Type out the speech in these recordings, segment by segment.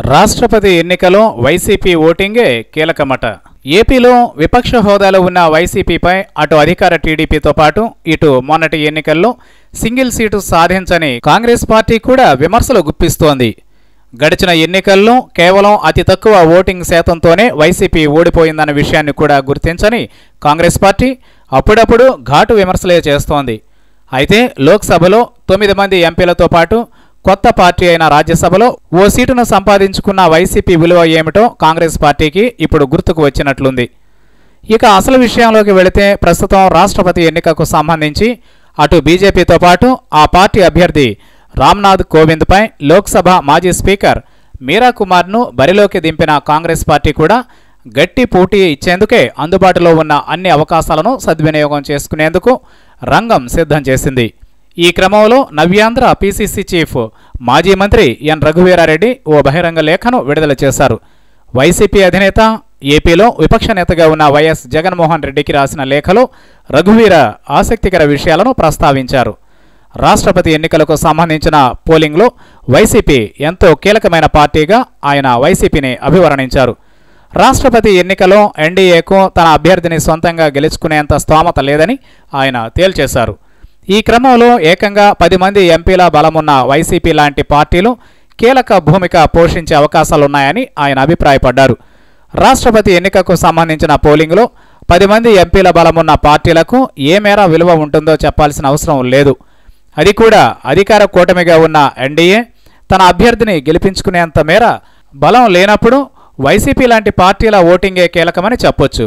రాష్ట్రపతి ఎన్నికలో వైసీపీ ఓటింగే కీలకమట. ఏపీలో విపక్ష హోదాలో ఉన్న వైసీపీపై అటు అధికార టీడీపీతో పాటు ఇటు మొన్నటి ఎన్నికల్లో సింగిల్ సీటు సాధించని కాంగ్రెస్ పార్టీ కూడా విమర్శలు గుప్పిస్తోంది. గడిచిన ఎన్నికల్లో కేవలం అతి తక్కువ ఓటింగ్ శాతంతోనే వైసీపీ ఓడిపోయిందన్న విషయాన్ని కూడా గుర్తించని కాంగ్రెస్ పార్టీ అప్పుడప్పుడు ఘాటు విమర్శలే చేస్తోంది. అయితే లోక్సభలో 9 మంది ఎంపీలతో పాటు కొత్త పార్టీ అయిన రాజ్యసభలో ఓ సీటును సంపాదించుకున్న వైసీపీ విలువ ఏమిటో కాంగ్రెస్ పార్టీకి ఇప్పుడు గుర్తుకు వచ్చినట్లుంది. ఇక అసలు విషయంలోకి వెళితే ప్రస్తుతం రాష్ట్రపతి ఎన్నికకు సంబంధించి అటు బీజేపీతో పాటు ఆ పార్టీ అభ్యర్థి రామ్నాథ్ కోవింద్పై లోక్సభ మాజీ స్పీకర్ మీరా కుమార్ను బరిలోకి దింపిన కాంగ్రెస్ పార్టీ కూడా గట్టి పోటీ ఇచ్చేందుకే అందుబాటులో ఉన్న అన్ని అవకాశాలను సద్వినియోగం చేసుకునేందుకు రంగం సిద్ధం చేసింది. ఈ క్రమంలో నవ్యాంధ్ర పీసీసీ చీఫ్ మాజీ మంత్రి ఎన్ రఘువీరారెడ్డి ఓ బహిరంగ లేఖను విడుదల చేశారు. వైసీపీ అధినేత, ఏపీలో విపక్ష నేతగా ఉన్న వైఎస్ జగన్మోహన్ రెడ్డికి రాసిన లేఖలో రఘువీర ఆసక్తికర విషయాలను ప్రస్తావించారు. రాష్ట్రపతి ఎన్నికలకు సంబంధించిన పోలింగ్లో వైసీపీ ఎంతో కీలకమైన పార్టీగా ఆయన వైసీపీని అభివర్ణించారు. రాష్ట్రపతి ఎన్నికలో ఎన్డీఏకు తన అభ్యర్థిని సొంతంగా గెలుచుకునేంత స్తోమత లేదని ఆయన తేల్చేశారు. ఈ క్రమంలో ఏకంగా 10 మంది ఎంపీల బలమున్న వైసీపీ లాంటి పార్టీలు కీలక భూమిక పోషించే అవకాశాలున్నాయని ఆయన అభిప్రాయపడ్డారు. రాష్ట్రపతి ఎన్నికకు సంబంధించిన పోలింగ్లో 10 మంది ఎంపీల బలమున్న పార్టీలకు ఏ మేర విలువ ఉంటుందో చెప్పాల్సిన అవసరం లేదు. అది కూడా అధికార కూటమిగా ఉన్న ఎన్డీఏ తన అభ్యర్థిని గెలిపించుకునేంత మేర బలం లేనప్పుడు వైసీపీ లాంటి పార్టీల ఓటింగే కీలకమని చెప్పొచ్చు.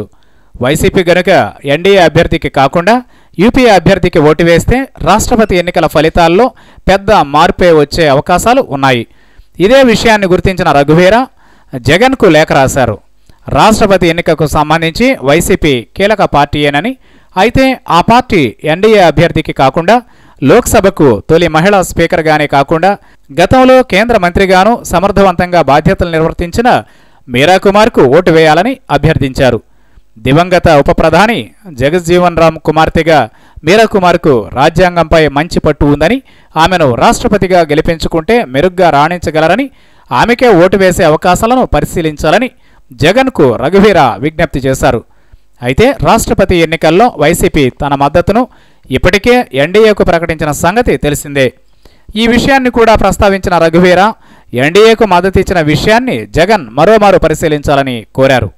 వైసీపీ గనుక ఎన్డీఏ అభ్యర్థికి కాకుండా యూపీఏ అభ్యర్థికి ఓటు వేస్తే రాష్ట్రపతి ఎన్నికల ఫలితాల్లో పెద్ద మార్పే వచ్చే అవకాశాలు ఉన్నాయి. ఇదే విషయాన్ని గుర్తించిన రఘువీర జగన్కు లేఖ రాశారు. రాష్ట్రపతి ఎన్నికకు సంబంధించి వైసీపీ కీలక పార్టీయేనని, అయితే ఆ పార్టీ ఎన్డీఏ అభ్యర్థికి కాకుండా లోక్సభకు తొలి మహిళా స్పీకర్గానే కాకుండా గతంలో కేంద్ర మంత్రిగాను సమర్థవంతంగా బాధ్యతలు నిర్వర్తించిన మీరా కుమార్కు ఓటు వేయాలని అభ్యర్థించారు. దివంగత ఉప ప్రధాని జగజ్జీవన్ రామ్ కుమార్తెగా మీరా కుమార్కు రాజ్యాంగంపై మంచి పట్టు ఉందని, ఆమెను రాష్ట్రపతిగా గెలిపించుకుంటే మెరుగ్గా రాణించగలరని, ఆమెకే ఓటు వేసే అవకాశాలను పరిశీలించాలని జగన్కు రఘువీర విజ్ఞప్తి చేశారు. అయితే రాష్ట్రపతి ఎన్నికల్లో వైసీపీ తన మద్దతును ఇప్పటికే ఎన్డీఏకు ప్రకటించిన సంగతి తెలిసిందే. ఈ విషయాన్ని కూడా ప్రస్తావించిన రఘువీర ఎన్డీఏకు మద్దతిచ్చిన విషయాన్ని జగన్ మరోమారు పరిశీలించాలని కోరారు.